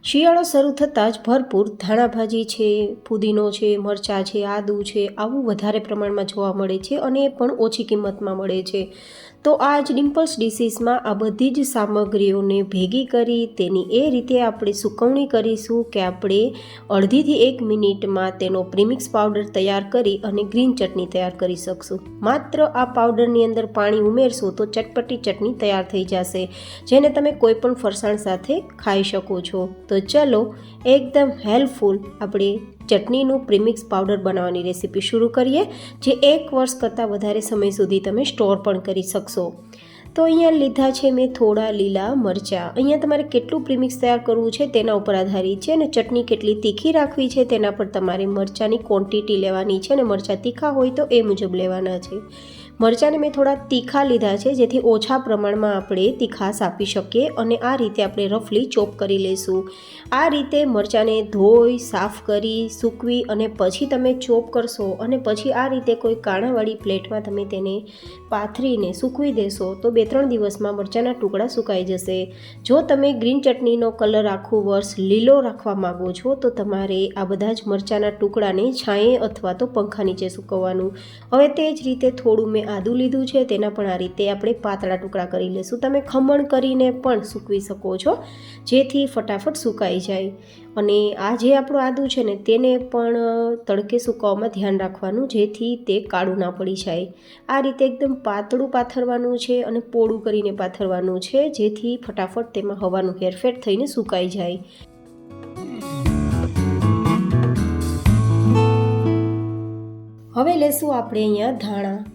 શિયાળો શરૂ થતાં જ ભરપૂર ધાણાભાજી છે, ફુદીનો છે, મરચાં છે, આદું છે, આવું વધારે પ્રમાણમાં જોવા મળે છે અને એ પણ ઓછી કિંમતમાં મળે છે. તો આ જ ડિમ્પલ્સ ડિશીસમાં આ બધી જ સામગ્રીઓને ભેગી કરી તેની એ રીતે આપણે સુકવણી કરીશું કે આપણે અડધીથી 1 મિનિટમાં તેનો પ્રીમિક્સ પાવડર તૈયાર કરી અને ગ્રીન ચટણી તૈયાર કરી શકશું. માત્ર આ પાવડરની અંદર પાણી ઉમેરશો તો ચટપટી ચટણી તૈયાર થઈ જશે, જેને તમે કોઈપણ ફરસાણ સાથે ખાઈ શકો છો. તો ચલો એકદમ હેલ્પફુલ આપણે ચટણીનું પ્રીમિક્સ પાવડર બનાવવાની રેસીપી શરૂ કરીએ, જે 1 વર્ષ કરતાં વધારે સમય સુધી તમે સ્ટોર પણ કરી શકશો. તો અહીંયા લીધા છે મેં થોડા લીલા મરચાં. અહીંયા તમારે કેટલું પ્રીમિક્સ તૈયાર કરવું છે તેના ઉપર આધારિત છે, અને ચટણી કેટલી તીખી રાખવી છે તેના પર તમારે મરચાંની ક્વોન્ટિટી લેવાની છે, અને મરચાં તીખા હોય તો એ મુજબ લેવાના છે. મરચાંને મેં થોડા તીખા લીધા છે, જેથી ઓછા પ્રમાણમાં આપણે તીખાશ આપી શકીએ, અને આ રીતે આપણે રફલી ચોપ કરી લઈશું. આ રીતે મરચાંને ધોઈ સાફ કરી સૂકવી અને પછી તમે ચોપ કરશો, અને પછી આ રીતે કોઈ કાણાવાળી પ્લેટમાં તમે તેને પાથરીને સૂકવી દેશો તો 2-3 દિવસમાં મરચાંના ટુકડા સુકાઈ જશે. જો તમે ગ્રીન ચટણીનો કલર આખું વર્ષ લીલો રાખવા માગો છો તો તમારે આ બધા જ મરચાંના ટુકડાને છાંયે અથવા તો પંખા નીચે સૂકવવાનું. હવે તે જ રીતે થોડું મેં આદું લીધું છે, તેના પણ આ રીતે આપણે પાતળા ટુકડા કરી લઈશું. તમે ખમણ કરીને પણ સૂકવી શકો છો, જેથી ફટાફટ સુકાઈ જાય. અને આ જે આપણું આદું છે ને તેને પણ તડકે સુકવવામાં ધ્યાન રાખવાનું, જેથી તે કાળું ના પડી જાય. આ રીતે એકદમ પાતળું પાથરવાનું છે અને પોળું કરીને પાથરવાનું છે, જેથી ફટાફટ તેમાં હવાનું હેરફેર થઈને સુકાઈ જાય. હવે લેશું આપણે અહીંયા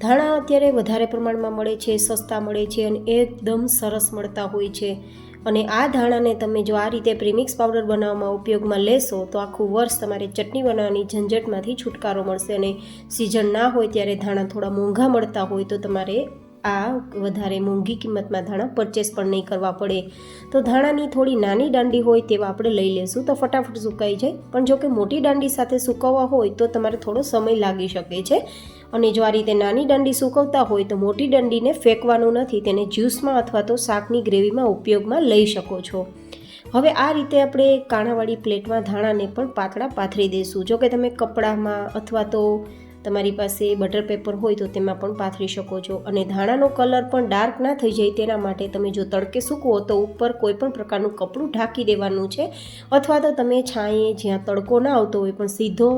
ધાણા અત્યારે વધારે પ્રમાણમાં મળે છે, સસ્તા મળે છે અને એકદમ સરસ મળતા હોય છે. અને આ ધાણાને તમે જો આ રીતે પ્રીમિક્સ પાવડર બનાવવામાં ઉપયોગમાં લેશો તો આખું વર્ષ તમારે ચટણી બનાવવાની ઝંઝટમાંથી છુટકારો મળશે. અને સિઝન ના હોય ત્યારે ધાણા થોડા મોંઘા મળતા હોય તો તમારે આ વધારે મોંઘી કિંમતમાં ધાણા પરચેસ પણ નહીં કરવા પડે. તો ધાણાની થોડી નાની દાંડી હોય તેવા આપણે લઈ લેશું તો ફટાફટ સુકાઈ જાય. પણ જો કે મોટી દાંડી સાથે સૂકવવા હોય તો તમારે થોડો સમય લાગી શકે છે. અને જો આ રીતે નાની દાંડી સૂકવતા હોય તો મોટી દાંડીને ફેંકવાનું નથી, તેને જ્યુસમાં અથવા તો શાકની ગ્રેવીમાં ઉપયોગમાં લઈ શકો છો. હવે આ રીતે આપણે કાણાવાળી પ્લેટમાં ધાણાને પણ પાતળા પાથરી દઈશું. જો કે તમે કપડામાં અથવા તો તમારી પાસે બટર પેપર હોય તો તેમાં પણ પાથરી શકો છો. અને ધાણાનો કલર પણ ડાર્ક ના થઈ જાય તેના માટે તમે જો તડકે સૂકવો તો ઉપર કોઈ પણ પ્રકારનું કપડું ઢાંકી દેવાનું છે, અથવા તો તમે છાંયે જ્યાં તડકો ના આવતો હોય પણ સીધો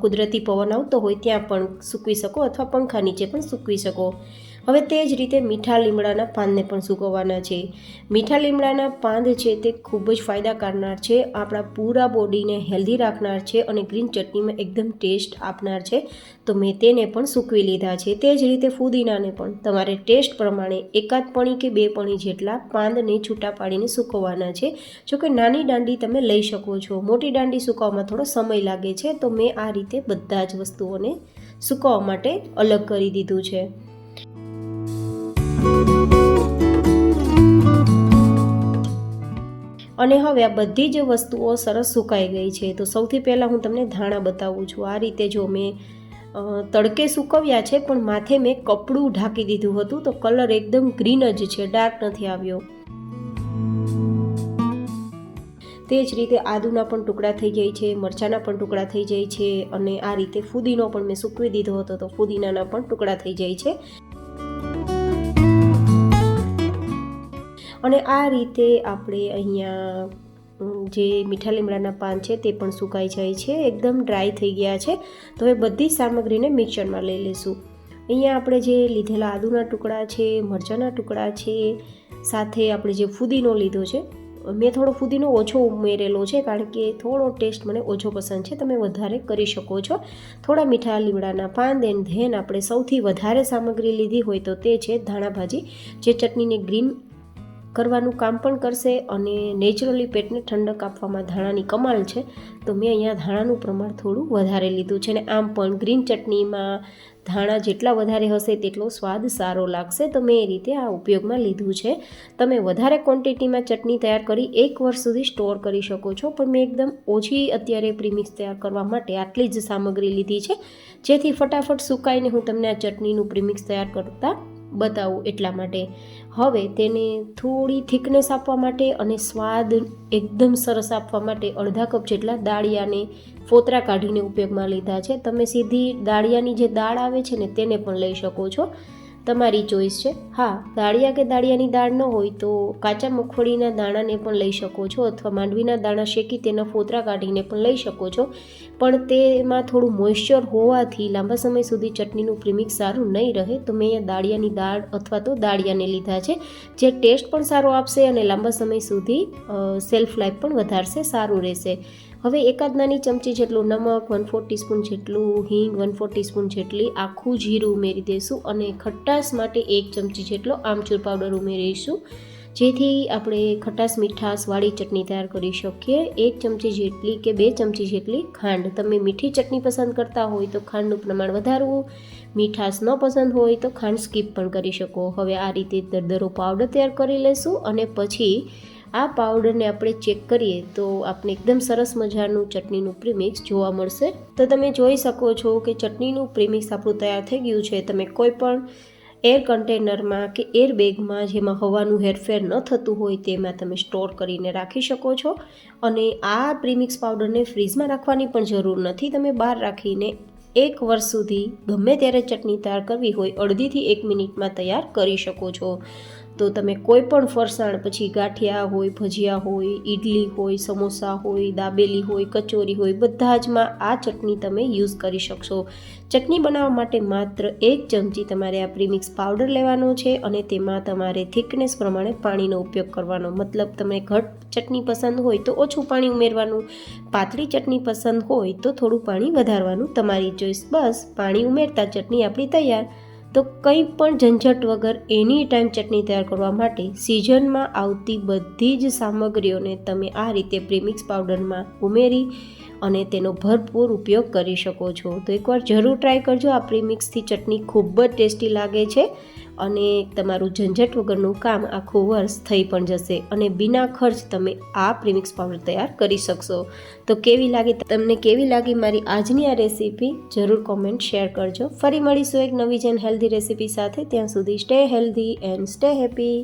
કુદરતી પવન આવતો હોય ત્યાં પણ સૂકવી શકો, અથવા પંખા નીચે પણ સૂકવી શકો. હવે તે જ રીતે મીઠા લીમડાના પાનને પણ સૂકવવાના છે. મીઠા લીમડાના પાન છે તે ખૂબ જ ફાયદાકારનાર છે, આપણા પૂરા બોડીને હેલ્ધી રાખનાર છે અને ગ્રીન ચટણીમાં એકદમ ટેસ્ટ આપનાર છે. તો મેં તેને પણ સૂકવી લીધા છે. તે જ રીતે ફુદીનાને પણ તમારે ટેસ્ટ પ્રમાણે 1 પણી કે 2 પણી જેટલા પાંદને છૂટા પાડીને સૂકવવાના છે. જોકે નાની દાંડી તમે લઈ શકો છો, મોટી દાંડી સૂકવવામાં થોડો સમય લાગે છે. તો મેં આ રીતે બધા જ વસ્તુઓને સૂકવવા માટે અલગ કરી દીધું છે. અને હવે આ બધી જ વસ્તુઓ સરસ સુકાઈ ગઈ છે. તો સૌથી પહેલાં હું તમને ધાણા બતાવું છું. આ રીતે જો મેં તડકે સૂકવ્યા છે, પણ માથે મેં કપડું ઢાંકી દીધું હતું, તો કલર એકદમ ગ્રીન જ છે, ડાર્ક નથી આવ્યો. તે જ રીતે આદુના પણ ટુકડા થઈ જાય છે, મરચાંના પણ ટુકડા થઈ જાય છે, અને આ રીતે ફુદીનો પણ મેં સૂકવી દીધો હતો તો ફુદીનાના પણ ટુકડા થઈ જાય છે. અને આ રીતે આપણે અહીંયા જે મીઠા લીમડાના પાન છે તે પણ સુકાઈ જાય છે, એકદમ ડ્રાય થઈ ગયા છે. તો હવે બધી સામગ્રીને મિક્સરમાં લઈ લઈશું. અહીંયા આપણે જે લીધેલા આદુના ટુકડા છે, મરચાંના ટુકડા છે, સાથે આપણે જે ફુદીનો લીધો છે, મેં થોડો ફુદીનો ઓછો ઉમેરેલો છે કારણ કે થોડો ટેસ્ટ મને ઓછો પસંદ છે, તમે વધારે કરી શકો છો. થોડા મીઠા લીમડાના પાન, ધેન આપણે સૌથી વધારે સામગ્રી લીધી હોય તો તે છે ધાણાભાજી, જે ચટણીને ગ્રીન કરવાનું કામ પણ કરશે અને નેચરલી પેટને ઠંડક આપવામાં ધાણાની કમાલ છે. તો મેં અહીંયા ધાણાનું પ્રમાણ થોડું વધારે લીધું છે. અને આમ પણ ગ્રીન ચટણીમાં ધાણા જેટલા વધારે હશે તેટલો સ્વાદ સારો લાગશે, તો મેં એ રીતે આ ઉપયોગમાં લીધું છે. તમે વધારે ક્વોન્ટિટીમાં ચટણી તૈયાર કરી 1 વર્ષ સુધી સ્ટોર કરી શકો છો, પણ મેં એકદમ ઓછી અત્યારે પ્રીમિક્સ તૈયાર કરવા માટે આટલી જ સામગ્રી લીધી છે, જેથી ફટાફટ સુકાઈને હું તમને આ ચટણીનું પ્રીમિક્સ તૈયાર કરતા બતાવું એટલા માટે. હવે તેને થોડી થિકનેસ આપવા માટે અને સ્વાદ એકદમ સરસ આપવા માટે અડધા કપ જેટલા દાળિયાને ફોતરા કાઢીને ઉપયોગમાં લીધા છે. તમે સીધી દાળિયાની જે દાળ આવે છે ને તેને પણ લઈ શકો છો, તમારી ચોઈસ છે. હા, દાળિયા કે દાળિયાની દાળ ન હોય તો કાચા મગફળીના દાણાને પણ લઈ શકો છો, અથવા માંડવીના દાણા શેકી તેના ફોતરા કાઢીને પણ લઈ શકો છો. પણ તેમાં થોડું મોઇશ્ચર હોવાથી લાંબા સમય સુધી ચટણીનું પ્રીમિક્સ સારું નહીં રહે, તો મેં અહીંયા દાળિયાની દાળ અથવા તો દાળિયાને લીધા છે, જે ટેસ્ટ પણ સારો આપશે અને લાંબા સમય સુધી સેલ્ફ લાઈફ પણ વધારશે, સારું રહેશે. હવે એકાદ નાની ચમચી જેટલું નમક, 1/4 ટીસ્પૂન જેટલું હિંગ, 1/4 ટીસ્પૂન જેટલી આખું જીરું ઉમેરી દઈશું અને ખટાશ માટે 1 ચમચી જેટલો આમચૂર પાવડર ઉમેરીશું, જેથી આપણે ખટાશ મીઠાશવાળી ચટણી તૈયાર કરી શકીએ. 1 ચમચી જેટલી કે 2 ચમચી જેટલી ખાંડ. તમે મીઠી ચટણી પસંદ કરતા હોય તો ખાંડનું પ્રમાણ વધારવું, મીઠાશ ન પસંદ હોય તો ખાંડ સ્કીપ પણ કરી શકો. હવે આ રીતે દરદરો પાવડર તૈયાર કરી લઈશું અને પછી આ પાવડરને આપણે ચેક કરીએ તો આપણે એકદમ સરસ મજાનું ચટણીનું પ્રીમિક્સ જોવા મળશે. તો તમે જોઈ શકો છો કે ચટણીનું પ્રીમિક્સ આપણું તૈયાર થઈ ગયું છે. તમે કોઈ પણ એર કન્ટેનરમાં કે એર બેગમાં જેમાં હવાનું હેરફેર ન થતું હોય તેમાં તમે સ્ટોર કરીને રાખી શકો છો. અને આ પ્રીમિક્સ પાવડરને ફ્રીઝમાં રાખવાની પણ જરૂર નથી. તમે બહાર રાખીને 1 વર્ષ સુધી ગમે ત્યારે ચટણી તૈયાર કરવી હોય, અડધીથી 1 મિનિટમાં તૈયાર કરી શકો છો. તો તમે કોઈ પણ ફરસાણ, પછી ગાંઠિયા હોય, ભજીયા હોય, ઇડલી હોય, સમોસા હોય, દાબેલી હોય, કચોરી હોય, બધા જમાં આ ચટણી તમે યુઝ કરી શકશો. ચટણી બનાવવા માટે માત્ર 1 ચમચી તમારે આ પ્રીમિક્સ પાવડર લેવાનો છે અને તેમાં તમારે થિકનેસ પ્રમાણે પાણીનો ઉપયોગ કરવાનો. મતલબ તમે ઘટ ચટણી પસંદ હોય તો ઓછું પાણી ઉમેરવાનું, પાતળી ચટણી પસંદ હોય તો થોડું પાણી વધારવાનું, તમારી ચોઈસ. બસ પાણી ઉમેરતા ચટણી આપણી તૈયાર. તો કંઈ પણ ઝંઝટ વગર એની ટાઈમ ચટણી તૈયાર કરવા માટે સિઝનમાં આવતી બધી જ સામગ્રીઓને તમે આ રીતે પ્રીમિક્સ પાવડરમાં ઉમેરી અને તેનો ભરપૂર ઉપયોગ કરી શકો છો. તો એકવાર જરૂર ટ્રાય કરજો. આ પ્રીમિક્સથી ચટણી ખૂબ જ ટેસ્ટી લાગે છે અને તમારું ઝંઝટ વગરનું કામ આખું વર્ષ થઈ પણ જશે અને બિના ખર્ચ તમે આ પ્રીમિક્સ પાવડર તૈયાર કરી શકશો. તો તમને કેવી લાગી મારી આજની આ રેસીપી જરૂર કોમેન્ટ શેર કરજો. ફરી મળીશું એક નવી જેન હેલ્ધી રેસીપી સાથે. ત્યાં સુધી stay healthy and stay happy.